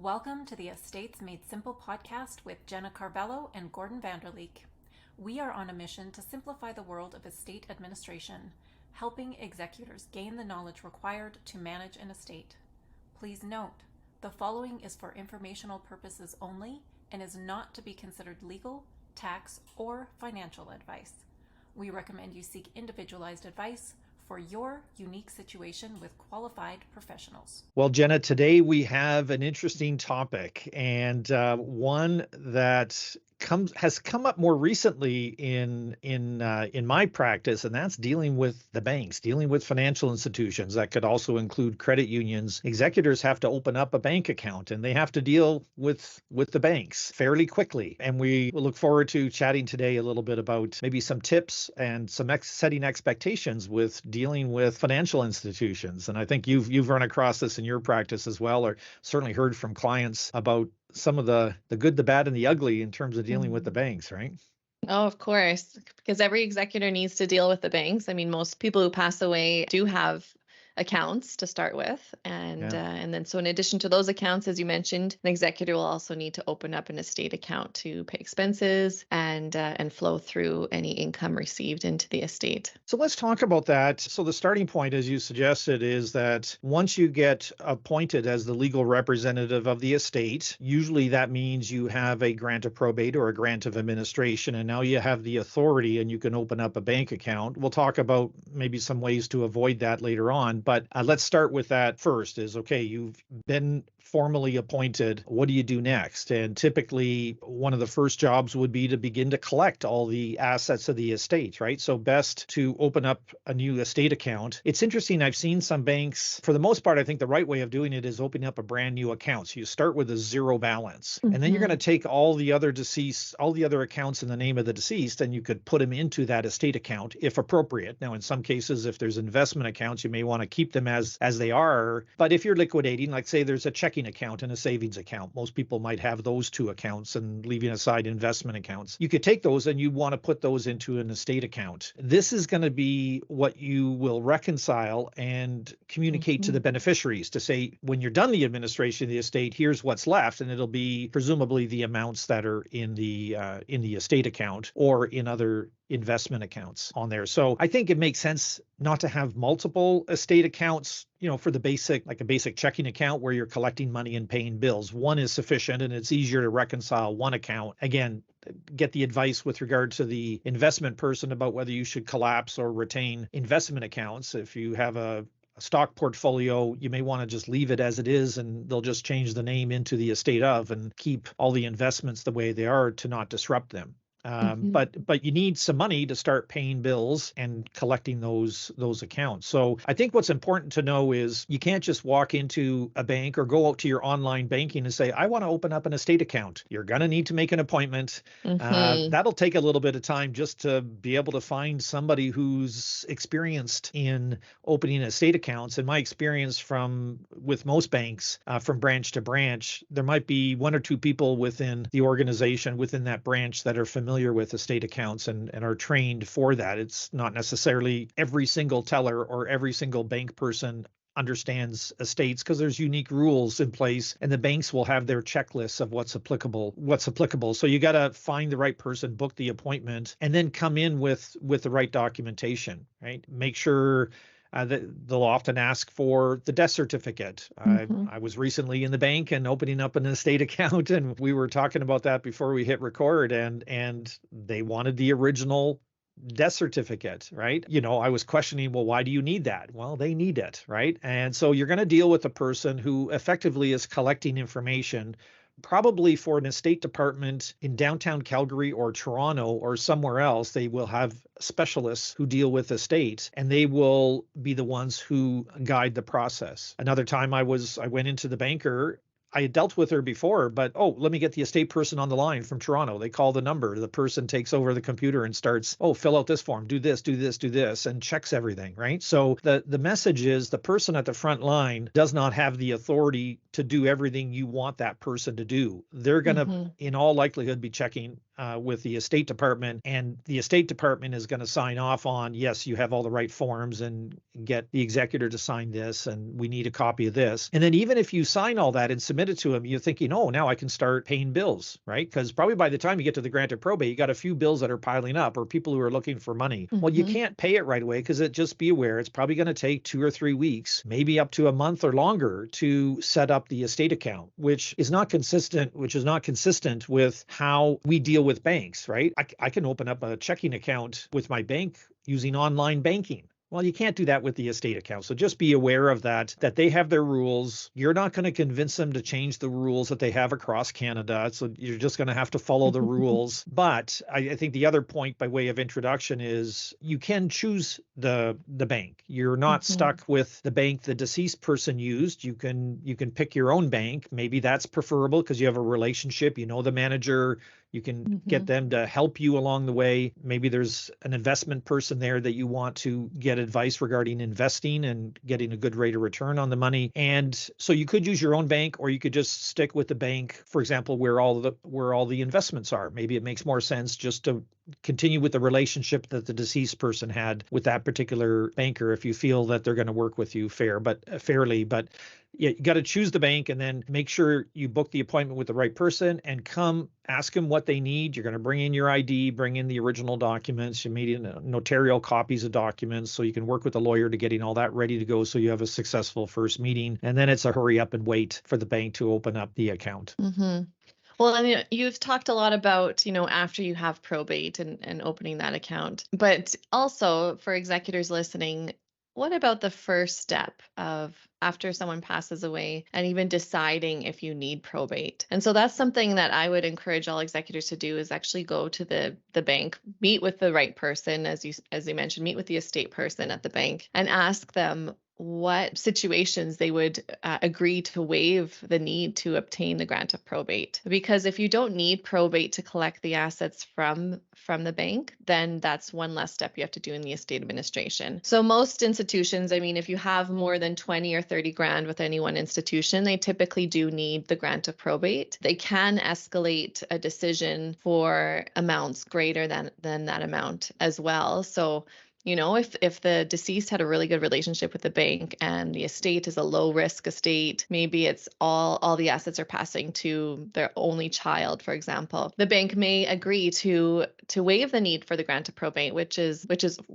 Welcome to the Estates Made Simple podcast with Jenna Carvello and Gordon Vanderleek. We are on a mission to simplify the world of estate administration, helping executors gain the knowledge required to manage an estate. Please note, the following is for informational purposes only and is not to be considered legal, tax, or financial advice. We recommend you seek individualized advice for your unique situation with qualified professionals. Well, Jenna, today we have an interesting topic and one that has come up more recently in my practice, and that's dealing with the banks, dealing with financial institutions. That could also include credit unions. Executors have to open up a bank account, and they have to deal with the banks fairly quickly. And we look forward to chatting today a little bit about maybe some tips and some setting expectations with dealing with financial institutions. And I think you've run across this in your practice as well, or certainly heard from clients about some of the good, the bad, and the ugly in terms of dealing with the banks, right? Oh, of course, because every executor needs to deal with the banks. I mean, most people who pass away do have accounts to start with. And then so in addition to those accounts, as you mentioned, an executor will also need to open up an estate account to pay expenses and flow through any income received into the estate. So let's talk about that. So the starting point, as you suggested, is that once you get appointed as the legal representative of the estate, usually that means you have a grant of probate or a grant of administration, and now you have the authority and you can open up a bank account. We'll talk about maybe some ways to avoid that later on. But let's start with that first is, okay, you've been formally appointed. What do you do next? And typically, one of the first jobs would be to begin to collect all the assets of the estate, right? So best to open up a new estate account. It's interesting. I've seen some banks, for the most part, I think the right way of doing it is opening up a brand new account. So you start with a zero balance, and then you're going to take all the other accounts in the name of the deceased, and you could put them into that estate account if appropriate. Now, in some cases, if there's investment accounts, you may want to keep them as they are. But if you're liquidating, like say there's a checking account and a savings account, most people might have those two accounts and leaving aside investment accounts. You could take those and you want to put those into an estate account. This is going to be what you will reconcile and communicate to the beneficiaries to say, when you're done the administration of the estate, here's what's left. And it'll be presumably the amounts that are in the estate account or in other investment accounts on there. So I think it makes sense not to have multiple estate accounts, for the basic, like a basic checking account where you're collecting money and paying bills. One is sufficient, and it's easier to reconcile one account. Again, get the advice with regard to the investment person about whether you should collapse or retain investment accounts. If you have a stock portfolio, you may want to just leave it as it is, and they'll just change the name into the estate of and keep all the investments the way they are to not disrupt them. But you need some money to start paying bills and collecting those accounts. So I think what's important to know is you can't just walk into a bank or go out to your online banking and say, I want to open up an estate account. You're going to need to make an appointment. That'll take a little bit of time just to be able to find somebody who's experienced in opening estate accounts. In my experience with most banks, from branch to branch, there might be one or two people within the organization, within that branch, that are familiar with estate accounts and are trained for that. It's not necessarily every single teller or every single bank person understands estates, because there's unique rules in place, and the banks will have their checklists of what's applicable. So you got to find the right person, book the appointment, and then come in with the right documentation, right? Make sure that they'll often ask for the death certificate. I was recently in the bank and opening up an estate account, and we were talking about that before we hit record, and they wanted the original death certificate, right? I was questioning, well, why do you need that? Well, they need it, right? And so you're going to deal with a person who effectively is collecting information, probably for an estate department in downtown Calgary or Toronto or somewhere else. They will have specialists who deal with estates, and they will be the ones who guide the process. Another time I went into the banker. I had dealt with her before, but let me get the estate person on the line from Toronto. They call the number. The person takes over the computer and starts, fill out this form, do this, and checks everything, right? So the message is the person at the front line does not have the authority to do everything you want that person to do. They're going to, in all likelihood, be checking with the estate department, and the estate department is going to sign off on, yes, you have all the right forms, and get the executor to sign this, and we need a copy of this. And then even if you sign all that and submit it to him, you're thinking, oh, now I can start paying bills, right? Because probably by the time you get to the grant of probate, you got a few bills that are piling up, or people who are looking for money. Well, you can't pay it right away, because just be aware, it's probably going to take 2 or 3 weeks, maybe up to a month or longer, to set up the estate account, which is not consistent with how we deal with banks, right? I can open up a checking account with my bank using online banking. Well, you can't do that with the estate account. So just be aware of that they have their rules. You're not going to convince them to change the rules that they have across Canada. So you're just going to have to follow the rules. But I think the other point by way of introduction is you can choose the bank. You're not stuck with the bank the deceased person used. You can pick your own bank. Maybe that's preferable because you have a relationship, you know the manager. You can get them to help you along the way. Maybe there's an investment person there that you want to get advice regarding investing and getting a good rate of return on the money. And so you could use your own bank, or you could just stick with the bank, for example, where all the investments are. Maybe it makes more sense just to continue with the relationship that the deceased person had with that particular banker if you feel that they're going to work with you fairly. But yeah, you got to choose the bank, and then make sure you book the appointment with the right person, and come ask them what they need. You're going to bring in your ID, bring in the original documents, you need notarial copies of documents, so you can work with the lawyer to getting all that ready to go, so you have a successful first meeting. And then it's a hurry up and wait for the bank to open up the account. Well, I mean, you've talked a lot about, after you have probate and opening that account, but also for executors listening, what about the first step of after someone passes away and even deciding if you need probate? And so that's something that I would encourage all executors to do, is actually go to the bank, meet with the right person, as you mentioned, meet with the estate person at the bank, and ask them what situations they would agree to waive the need to obtain the grant of probate. Because if you don't need probate to collect the assets from the bank, then that's one less step you have to do in the estate administration. So most institutions, I mean, if you have more than 20 or 30 grand with any one institution, they typically do need the grant of probate. They can escalate a decision for amounts greater than that amount as well. So if the deceased had a really good relationship with the bank and the estate is a low risk estate, maybe it's all the assets are passing to their only child, for example, the bank may agree to waive the need for the grant of probate, which is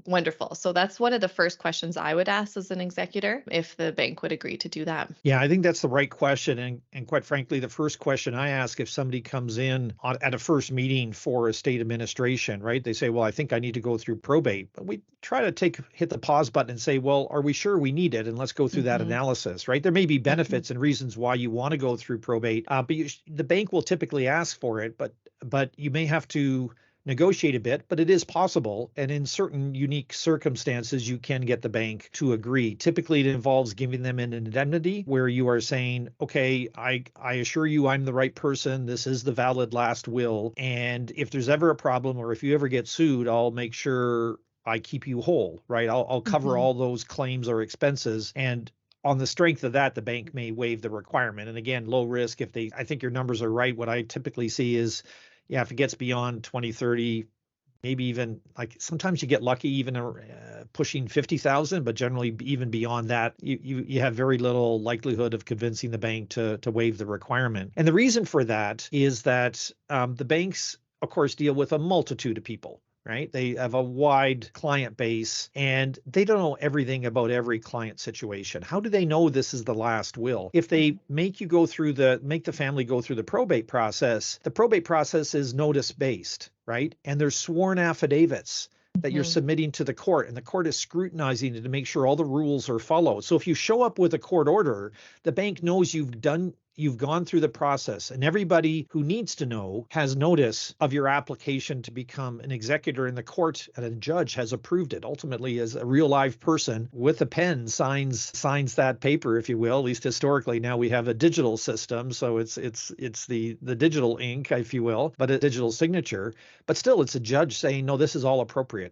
wonderful. So that's one of the first questions I would ask as an executor, if the bank would agree to do that. Yeah, I think that's the right question. And quite frankly, the first question I ask if somebody comes in at a first meeting for estate administration, right? They say, well, I think I need to go through probate. But we try to hit the pause button and say, well, are we sure we need it? And let's go through that analysis, right? There may be benefits and reasons why you want to go through probate, but the bank will typically ask for it, but you may have to negotiate a bit, but it is possible. And in certain unique circumstances, you can get the bank to agree. Typically, it involves giving them an indemnity where you are saying, okay, I assure you I'm the right person. This is the valid last will. And if there's ever a problem, or if you ever get sued, I'll make sure I keep you whole, right? I'll cover all those claims or expenses. And on the strength of that, the bank may waive the requirement. And again, low risk. I think your numbers are right. What I typically see is, yeah, if it gets beyond 20, 30, maybe even like sometimes you get lucky even pushing 50,000, but generally even beyond that, you have very little likelihood of convincing the bank to waive the requirement. And the reason for that is that the banks, of course, deal with a multitude of people. Right? They have a wide client base, and they don't know everything about every client situation. How do they know this is the last will? If they make the family go through the probate process is notice based, right? And there's sworn affidavits that you're submitting to the court, and the court is scrutinizing it to make sure all the rules are followed. So if you show up with a court order, the bank knows you've gone through the process, and everybody who needs to know has notice of your application to become an executor in the court, and a judge has approved it. Ultimately, as a real live person with a pen signs that paper, if you will. At least historically, now we have a digital system, so it's the digital ink, if you will, but a digital signature. But still, it's a judge saying, no, this is all appropriate.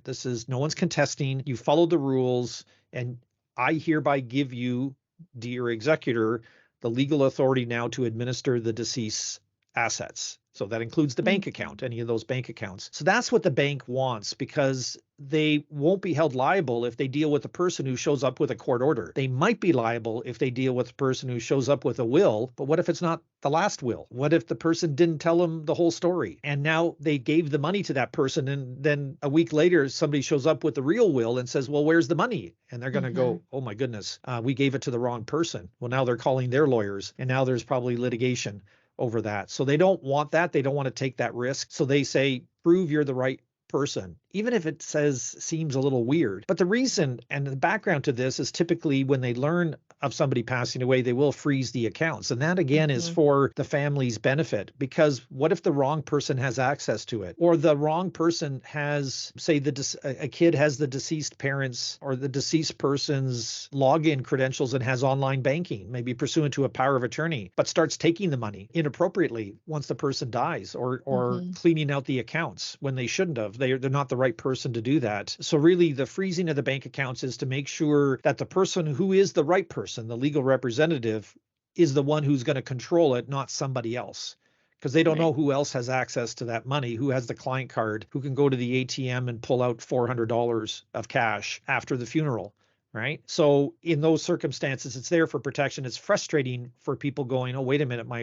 No one's contesting. You followed the rules, and I hereby give you, dear executor, the legal authority now to administer the deceased's assets. So that includes the bank account, any of those bank accounts. So that's what the bank wants, because they won't be held liable if they deal with a person who shows up with a court order. They might be liable if they deal with a person who shows up with a will, but what if it's not the last will? What if the person didn't tell them the whole story? And now they gave the money to that person, and then a week later, somebody shows up with the real will and says, well, where's the money? And they're going to go, oh my goodness, we gave it to the wrong person. Well, now they're calling their lawyers, and now there's probably litigation over that. So they don't want that. They don't want to take that risk. So they say, prove you're the right person, even if it seems a little weird. But the reason and the background to this is typically when they learn of somebody passing away, they will freeze the accounts. And that again is for the family's benefit, because what if the wrong person has access to it, or the wrong person has, say, a kid has the deceased parents or the deceased person's login credentials and has online banking, maybe pursuant to a power of attorney, but starts taking the money inappropriately once the person dies, or cleaning out the accounts when they shouldn't have. They're not the right person to do that. So really the freezing of the bank accounts is to make sure that the person who is the right person, the legal representative, is the one who's going to control it, not somebody else. Because they don't know who else has access to that money, who has the client card, who can go to the ATM and pull out $400 of cash after the funeral. Right. So in those circumstances, it's there for protection. It's frustrating for people going, oh, wait a minute, my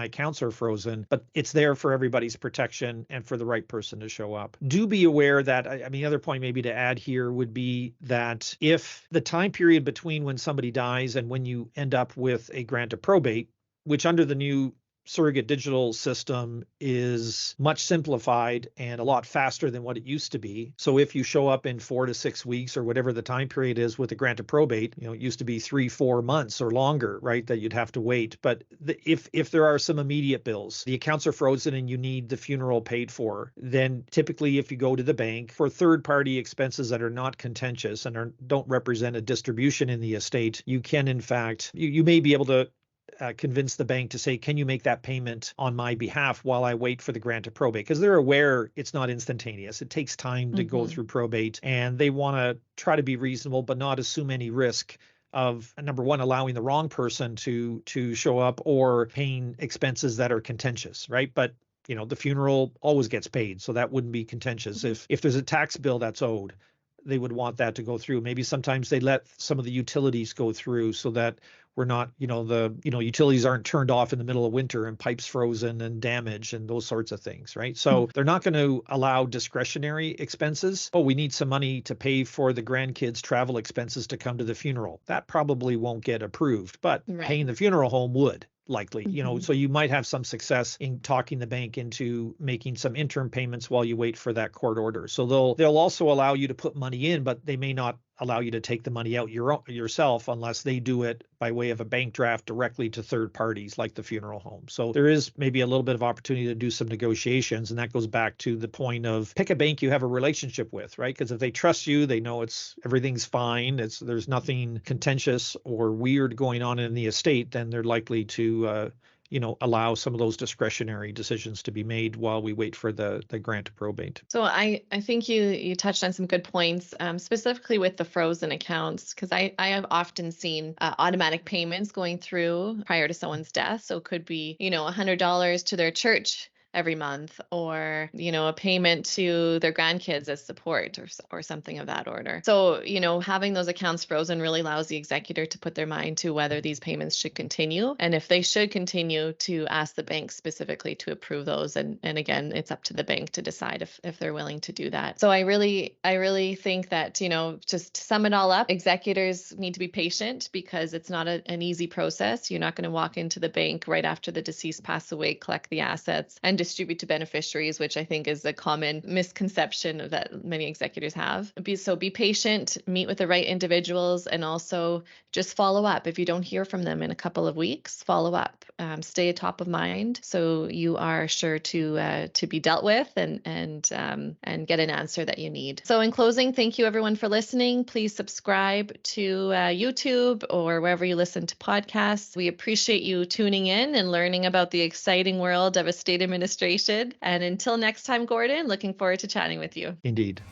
accounts are frozen, but it's there for everybody's protection and for the right person to show up. Do be aware that, I mean, the other point maybe to add here would be that if the time period between when somebody dies and when you end up with a grant of probate, which under the new surrogate digital system is much simplified and a lot faster than what it used to be. So if you show up in 4 to 6 weeks or whatever the time period is with a grant of probate, it used to be 3-4 months or longer, right, that you'd have to wait. But if there are some immediate bills, the accounts are frozen and you need the funeral paid for, then typically if you go to the bank for third-party expenses that are not contentious and don't represent a distribution in the estate, you can in fact, you may be able to convince the bank to say, can you make that payment on my behalf while I wait for the grant of probate? Because they're aware it's not instantaneous. It takes time to go through probate, and they want to try to be reasonable, but not assume any risk of, number one, allowing the wrong person to show up or paying expenses that are contentious, right? But the funeral always gets paid, so that wouldn't be contentious. If there's a tax bill that's owed, they would want that to go through. Maybe sometimes they let some of the utilities go through so that we're not, utilities aren't turned off in the middle of winter and pipes frozen and damaged and those sorts of things, right? So they're not going to allow discretionary expenses. Oh, we need some money to pay for the grandkids' travel expenses to come to the funeral. That probably won't get approved, but paying the funeral home would. Likely, so you might have some success in talking the bank into making some interim payments while you wait for that court order. So they'll also allow you to put money in, but they may not allow you to take the money out yourself unless they do it by way of a bank draft directly to third parties like the funeral home. So there is maybe a little bit of opportunity to do some negotiations, and that goes back to the point of pick a bank you have a relationship with, right? Because if they trust you, they know everything's fine, there's nothing contentious or weird going on in the estate, then they're likely to allow some of those discretionary decisions to be made while we wait for the grant of probate. So I think you touched on some good points, specifically with the frozen accounts, because I have often seen automatic payments going through prior to someone's death. So it could be, $100 to their church every month, or a payment to their grandkids as support or something of that order. So having those accounts frozen really allows the executor to put their mind to whether these payments should continue, and if they should continue, to ask the bank specifically to approve those. And again, it's up to the bank to decide if they're willing to do that. So I really think that just to sum it all up, executors need to be patient because it's not an easy process. You're not going to walk into the bank right after the deceased pass away, collect the assets, and distribute to beneficiaries, which I think is a common misconception that many executors have. So be patient, meet with the right individuals, and also just follow up. If you don't hear from them in a couple of weeks, follow up. Stay top of mind so you are sure to be dealt with and get an answer that you need. So in closing, thank you everyone for listening. Please subscribe to YouTube or wherever you listen to podcasts. We appreciate you tuning in and learning about the exciting world of estate administration. And until next time, Gordon, looking forward to chatting with you. Indeed.